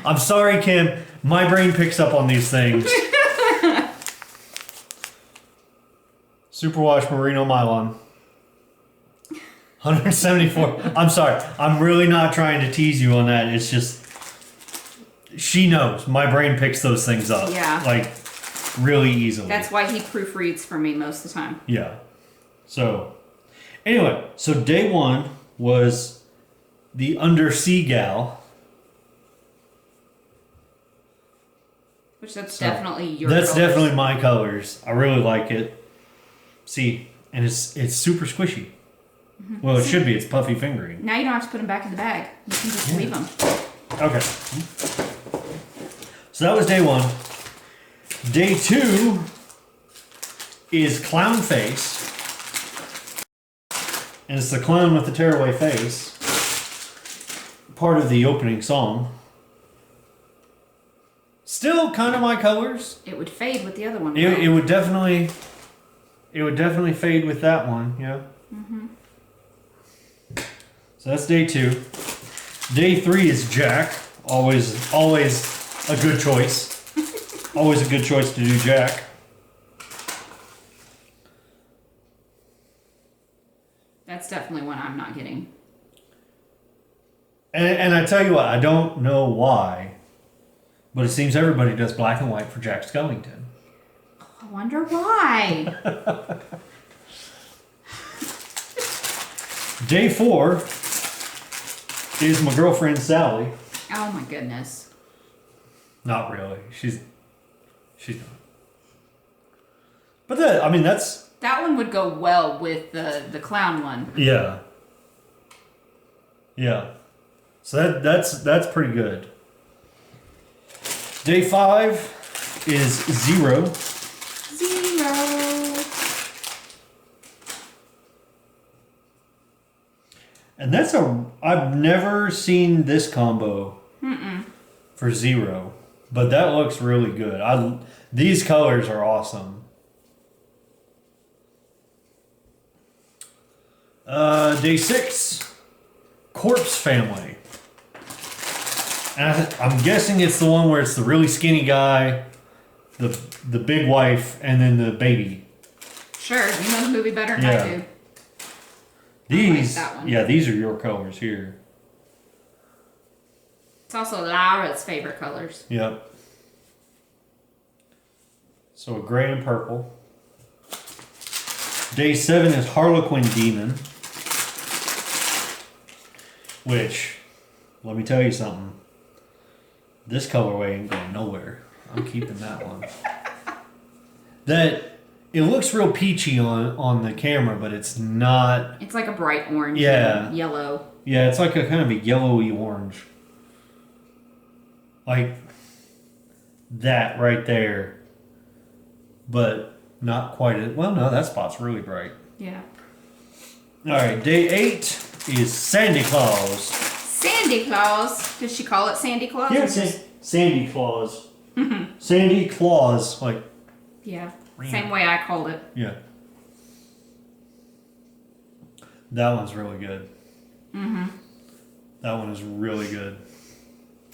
I'm sorry, Kim. My brain picks up on these things. Superwash Merino Nylon. 174. I'm sorry. I'm really not trying to tease you on that. It's just she knows. My brain picks those things up. Yeah. Like really easily. That's why he proofreads for me most of the time. Yeah. So anyway, so day one was the Undersea Gal. Which that's So, definitely your That's colors. definitely my colors. I really like it. See, and it's super squishy. Well, it should be. It's puffy fingering. Now you don't have to put them back in the bag. You can just leave them. Okay. So that was day one. Day two is Clown Face. And it's the clown with the tearaway face. Part of the opening song. Still kind of my colors. It would fade with the other one. It would definitely fade with that one, yeah. So that's day two. Day three is Jack. Always a good choice. Always a good choice to do Jack. That's definitely one I'm not getting. And I tell you what, I don't know why, but it seems everybody does black and white for Jack Skellington. I wonder why. Day four is my girlfriend Sally. Oh my goodness. Not really. She's not. But that's That one would go well with the clown one. yeah. Yeah. So that's pretty good. Day five is Zero. Zero. And I've never seen this combo for Zero, but that looks really good. These colors are awesome. Day six, Corpse Family. And I'm guessing it's the one where it's the really skinny guy, the big wife, and then the baby. Sure, you know the movie better than Yeah. I do. These, that one. yeah, these are your colors here. It's also Laura's favorite colors. Yep. So a gray and purple. Day 7 is Harlequin Demon. Which, let me tell you something. This colorway ain't going nowhere. I'm keeping that one. It looks real peachy on the camera, but it's not. It's like a bright orange Yeah. and yellow. Yeah, it's like a kind of a yellowy orange. Like that right there. But not quite as well. No, that spot's really bright. Yeah. All right, day 8 is Sandy Claus. Sandy Claus. Did she call it Sandy Claus? or just- Sandy Claus. Sandy Claus, like Yeah. Same way I called it. yeah. That one's really good. That one is really good.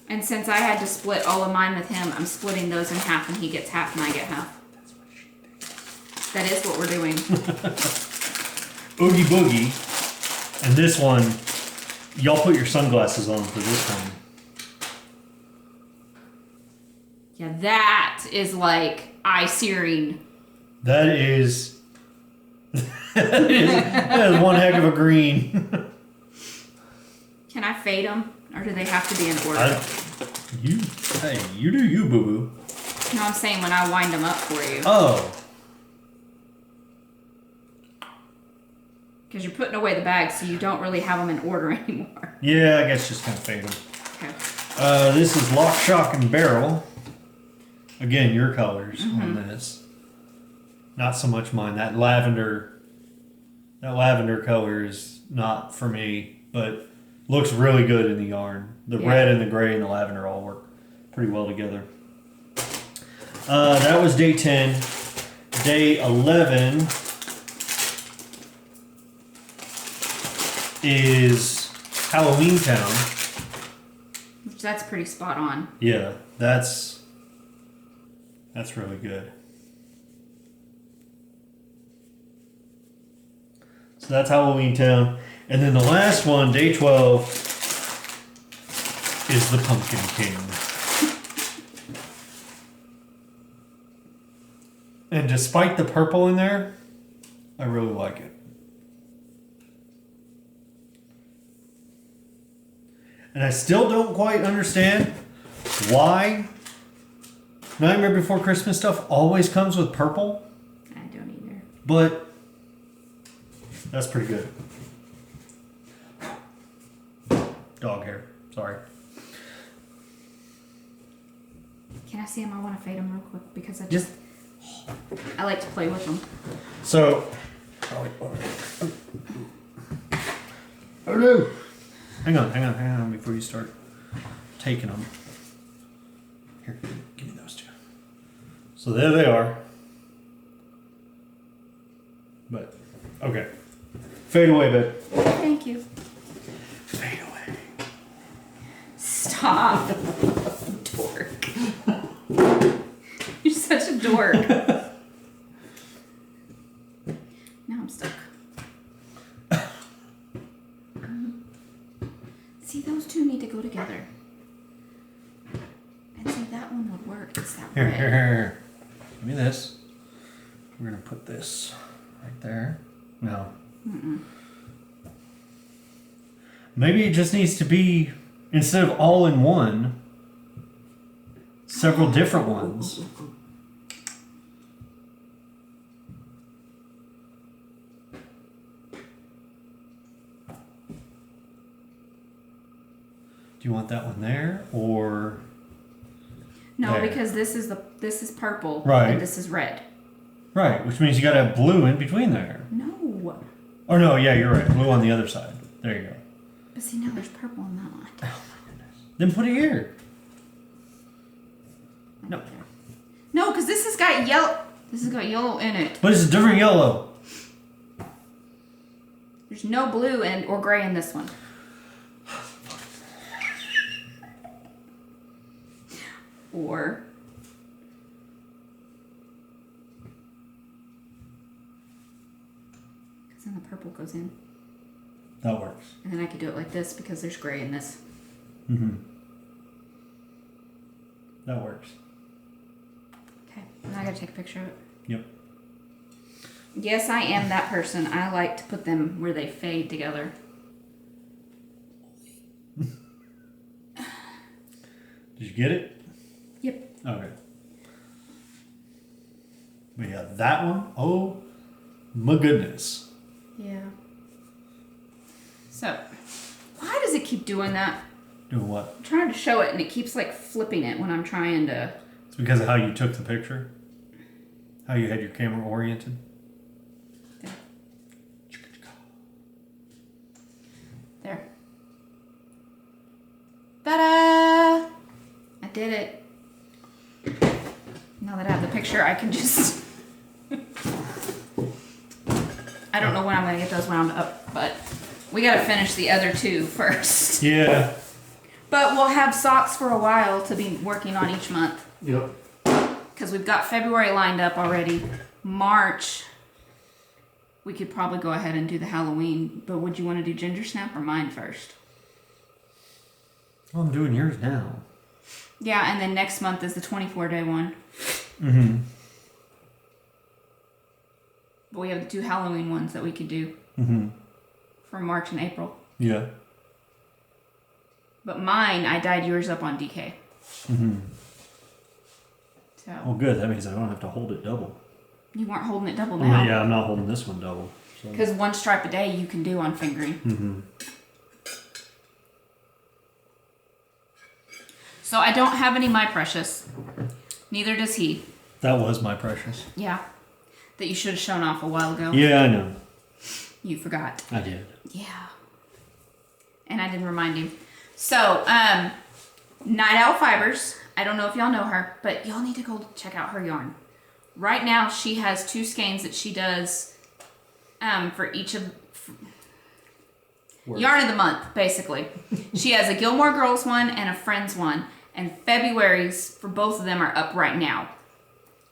And since I had to split all of mine with him, I'm splitting those in half, and he gets half and I get half. That is what we're doing. Oogie Boogie. And this one, y'all put your sunglasses on for this one. Yeah, that is like eye-searing. That is That is one heck of a green. Can I fade them, or do they have to be in order? You do you, boo boo. No, I'm saying when I wind them up for you. Oh. Because you're putting away the bags, so you don't really have them in order anymore. Yeah, I guess just kind of fade them. Okay. This is Lock, Shock, and Barrel. Again, your colors on this. Not so much mine. That lavender color is not for me, but looks really good in the yarn. The red and the gray and the lavender all work pretty well together. That was day 10. Day 11 is Halloween Town. Which that's pretty spot on. Yeah, that's really good. So that's Halloween Town. And then the last one, day 12, is the Pumpkin King. And despite the purple in there, I really like it. And I still don't quite understand why Nightmare Before Christmas stuff always comes with purple. I don't either. But that's pretty good. Dog hair. Sorry. Can I see them? I want to fade them real quick because I like to play with them. So. Oh no! Hang on before you start taking them. Here, give me those two. So there they are. But, okay. Fade away, babe. Thank you. Fade away. Stop. Dork. You're such a dork. Now I'm stuck. See, those two need to go together. And see, that one would work. It's that red. Here. Give me this. We're going to put this right there. No. Maybe it just needs to be, instead of all in one, several different ones. Do you want that one there or No, there? because this is purple. Right. And this is red. Right, which means you got to have blue in between there. No. Or no, yeah, you're right. Blue on the other side. There you go. But see, now there's purple on that one. Then put it here. No. No, because this has got yellow. This has got yellow in it. But it's a different yellow. There's no blue or gray in this one. Or because then the purple goes in. That works. And then I could do it like this because there's gray in this. That works. Okay, and I gotta take a picture of it. Yep. Yes, I am that person. I like to put them where they fade together. Did you get it? Yep. Okay. But yeah, that one, oh my goodness. Yeah. So, why does it keep doing that? Doing what? I'm trying to show it and it keeps like flipping it when I'm trying to... It's because of how you took the picture? How you had your camera oriented? There. Ta-da! I did it. Now that I have the picture, I can just... I don't know when I'm going to get those wound up, but we got to finish the other two first. Yeah. But we'll have socks for a while to be working on each month. Yep. Because we've got February lined up already. March, we could probably go ahead and do the Halloween. But would you want to do Ginger Snap or mine first? Well, I'm doing yours now. Yeah, and then next month is the 24-day one. Mm-hmm. But we have the 2 Halloween ones that we could do for March and April. Yeah. But mine, I dyed yours up on DK. So Well, good. That means I don't have to hold it double. you weren't holding it double I mean, now. yeah, I'm not holding this one double. So. Because 1 stripe a day you can do on fingering. So I don't have any My Precious. Neither does he. That was my precious. Yeah. That you should have shown off a while ago. Yeah, I know. You forgot. I did. Yeah. And I didn't remind him. So, Night Owl Fibers. I don't know if y'all know her, but y'all need to go check out her yarn. Right now, she has 2 skeins that she does for each of... Yarn of the month, basically. She has a Gilmore Girls one and a Friends one. And February's for both of them are up right now.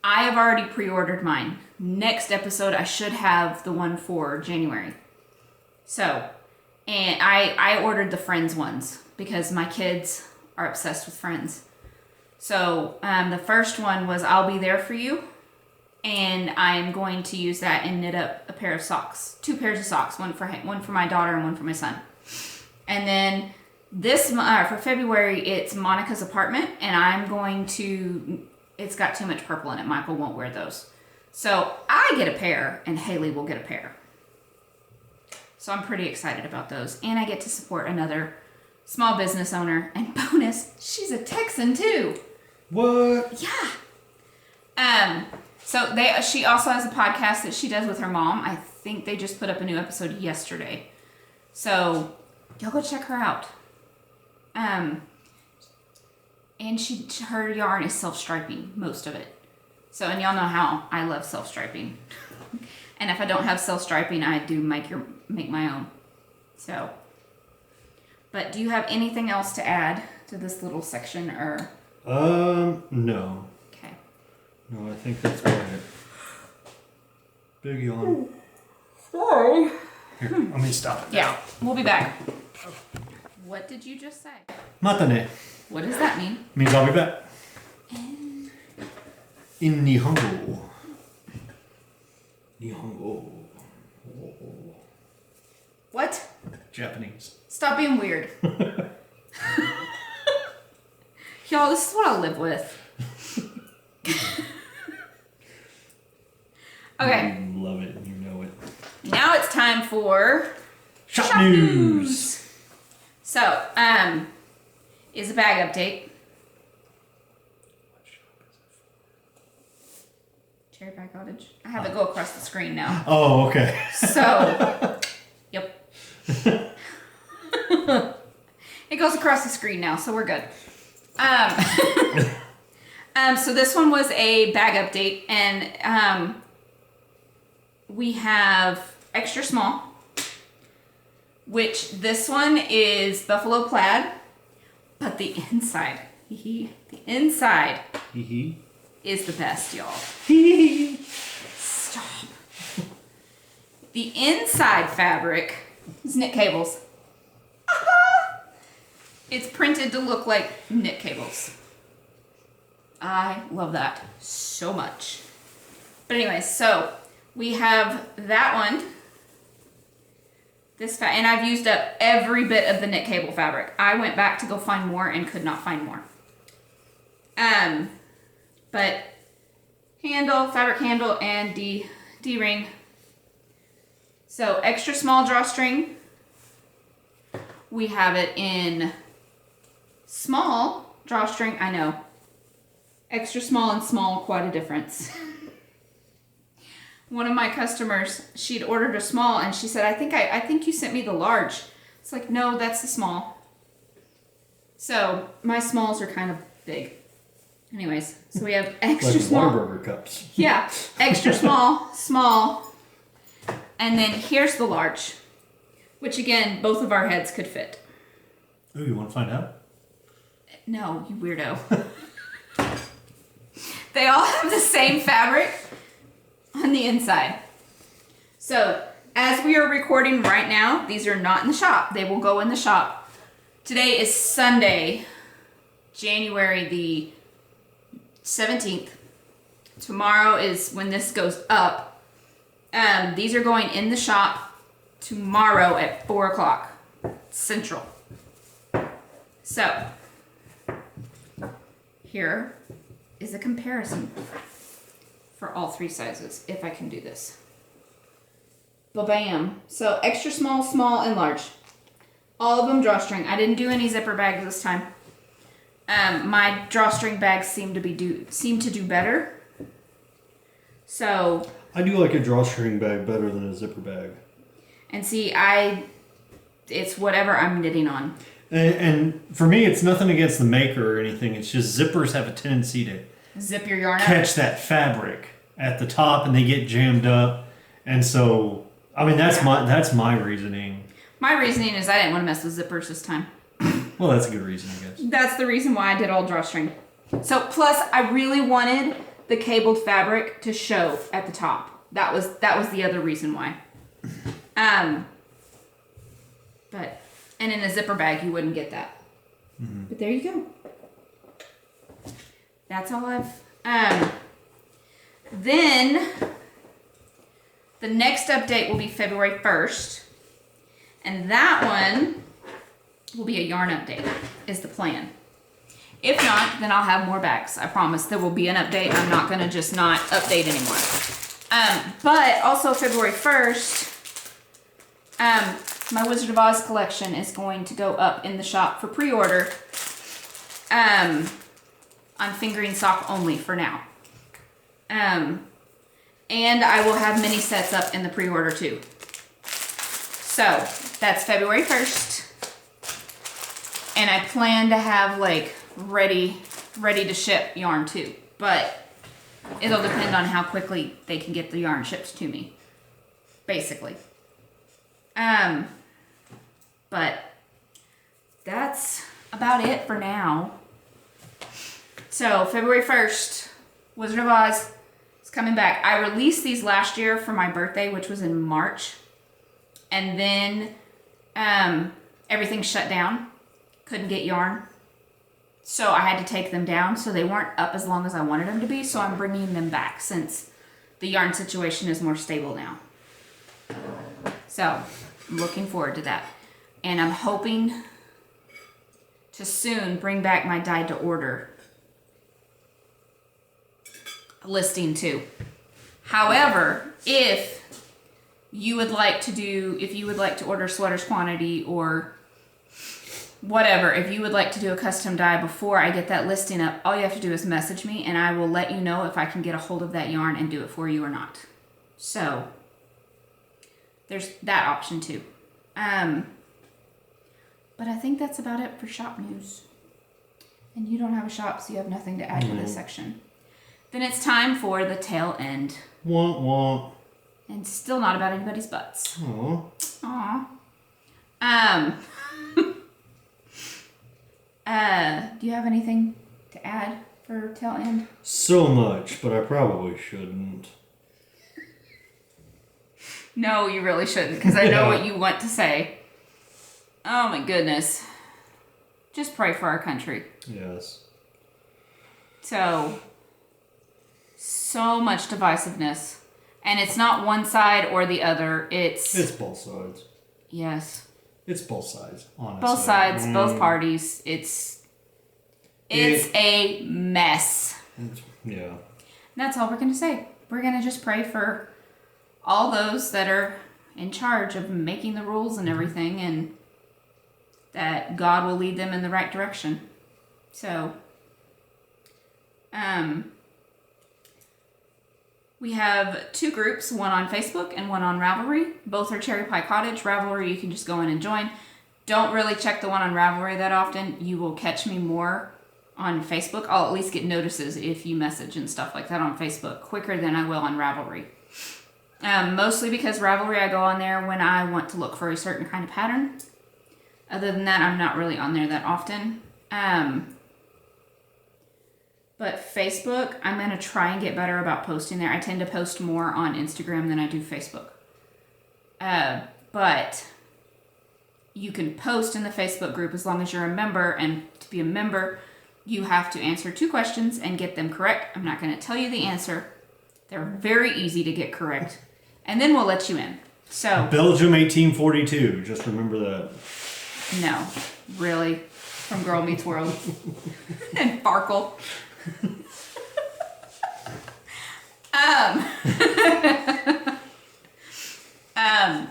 I have already pre-ordered mine. Next episode, I should have the one for January. So, and I ordered the Friends ones because my kids are obsessed with Friends. So, the first one was I'll Be There For You. And I'm going to use that and knit up a pair of socks. 2 pairs of socks. One for my daughter and one for my son. And then this for February, it's Monica's Apartment. And I'm going to... It's got too much purple in it. Michael won't wear those. So I get a pair and Haley will get a pair. So I'm pretty excited about those. And I get to support another small business owner. And bonus, she's a Texan too. What? Yeah. So she also has a podcast that she does with her mom. I think they just put up a new episode yesterday. So y'all go check her out. And her yarn is self-striping, most of it. So, and y'all know how I love self-striping. And if I don't have self-striping, I do make my own. So, but do you have anything else to add to this little section or? No. Okay. No, I think that's about it. Big yawn. Sorry. Here, let me stop it. Yeah, we'll be back. What did you just say? Matane What does that mean? means I'll be back. In Nihongo. Nihongo. What? Japanese. Stop being weird. Y'all, this is what I live with. Okay. You love it and you know it. Now it's time for Shop news. So, is a bag update. CherryPieCottage. I have it go across the screen now. Oh, okay. So, yep. It goes across the screen now, so we're good. So this one was a bag update, and we have extra small, which this one is buffalo plaid, but the inside, the inside Hee is the best, y'all. hee. Stop. The inside fabric is knit cables. It's printed to look like knit cables. I love that so much. But anyways, so we have that one. And I've used up every bit of the knit cable fabric. I went back to go find more and could not find more. But handle, fabric handle, and D-ring. So extra small drawstring. We have it in small drawstring. I know. Extra small and small, quite a difference. One of my customers, she'd ordered a small and she said, I think you sent me the large. It's like, no, that's the small. So my smalls are kind of big. Anyways, so we have extra Like small. Whataburger cups. Yeah, extra small, small. And then here's the large, which again, both of our heads could fit. Ooh, you want to find out? No, you weirdo. They all have the same fabric on the inside. So, as we are recording right now, these are not in the shop. They will go in the shop. Today is Sunday, January the 17th. Tomorrow is when this goes up. These are going in the shop tomorrow at 4 o'clock Central. So, here is a comparison for all 3 sizes, if I can do this. Ba-bam. So, extra small, small, and large. All of them drawstring. I didn't do any zipper bags this time. My drawstring bags seem to do better. So I do like a drawstring bag better than a zipper bag. And see, it's whatever I'm knitting on. And for me, it's nothing against the maker or anything. It's just zippers have a tendency to Zip your yarn up. catch that fabric at the top, and they get jammed up. And so, I mean, that's my reasoning. My reasoning is I didn't want to mess with zippers this time. Well, that's a good reason, I guess. That's the reason why I did all drawstring. So, plus, I really wanted the cabled fabric to show at the top. That was the other reason why. But, and in a zipper bag, you wouldn't get that. Mm-hmm. But there you go. That's all I've, then, the next update will be February 1st. And that one will be a yarn update, is the plan. If not, then I'll have more bags. I promise there will be an update. I'm not going to just not update anymore. But also February 1st, my Wizard of Oz collection is going to go up in the shop for pre-order. On fingering sock only for now. And I will have mini sets up in the pre-order too. So that's February 1st. And I plan to have like ready to ship yarn too. But it'll depend on how quickly they can get the yarn shipped to me. Basically. But that's about it for now. So February 1st, Wizard of Oz is coming back. I released these last year for my birthday, which was in March. And then everything shut down. Couldn't get yarn. So I had to take them down. So they weren't up as long as I wanted them to be. So I'm bringing them back since the yarn situation is more stable now. So I'm looking forward to that. And I'm hoping to soon bring back my dyed to order listing too. However, if you would like to order sweaters quantity or whatever, if you would like to do a custom dye before I get that listing up, all you have to do is message me and I will let you know if I can get a hold of that yarn and do it for you or not. So there's that option too. But I think that's about it for shop news. And you don't have a shop, so you have nothing to add to this section. Then it's time for the tail end. Womp womp. And still not about anybody's butts. Aww. Do you have anything to add for tail end? So much, but I probably shouldn't. No, you really shouldn't, because I know what you want to say. Oh my goodness. Just pray for our country. Yes. So much divisiveness. And it's not one side or the other. It's both sides. Yes. It's both sides, honestly. Both sides, both parties. It's a mess. Yeah. And that's all we're going to say. We're going to just pray for all those that are in charge of making the rules and everything, and that God will lead them in the right direction. So, we have 2 groups, one on Facebook and one on Ravelry. Both are CherryPieCottage. Ravelry, you can just go in and join. Don't really check the one on Ravelry that often. You will catch me more on Facebook. I'll at least get notices if you message and stuff like that on Facebook quicker than I will on Ravelry. Mostly because Ravelry, I go on there when I want to look for a certain kind of pattern. Other than that, I'm not really on there that often. But Facebook, I'm going to try and get better about posting there. I tend to post more on Instagram than I do Facebook. But you can post in the Facebook group as long as you're a member. And to be a member, you have to answer 2 questions and get them correct. I'm not going to tell you the answer. They're very easy to get correct. and then we'll let you in. So Belgium 1842. Just remember that. no, really, from Girl Meets World and Farkle.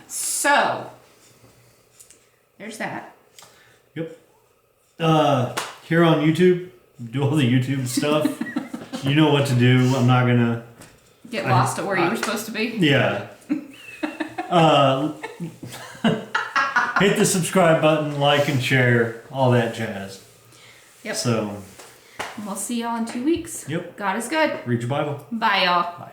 So there's that. Yep. Here on YouTube, do all the YouTube stuff. You know what to do. I'm not gonna Get lost at where you were supposed to be. Yeah. Hit the subscribe button, like and share, all that jazz. Yep. So, We'll see y'all in 2 weeks. Yep. God is good. read your Bible. Bye, y'all. Bye.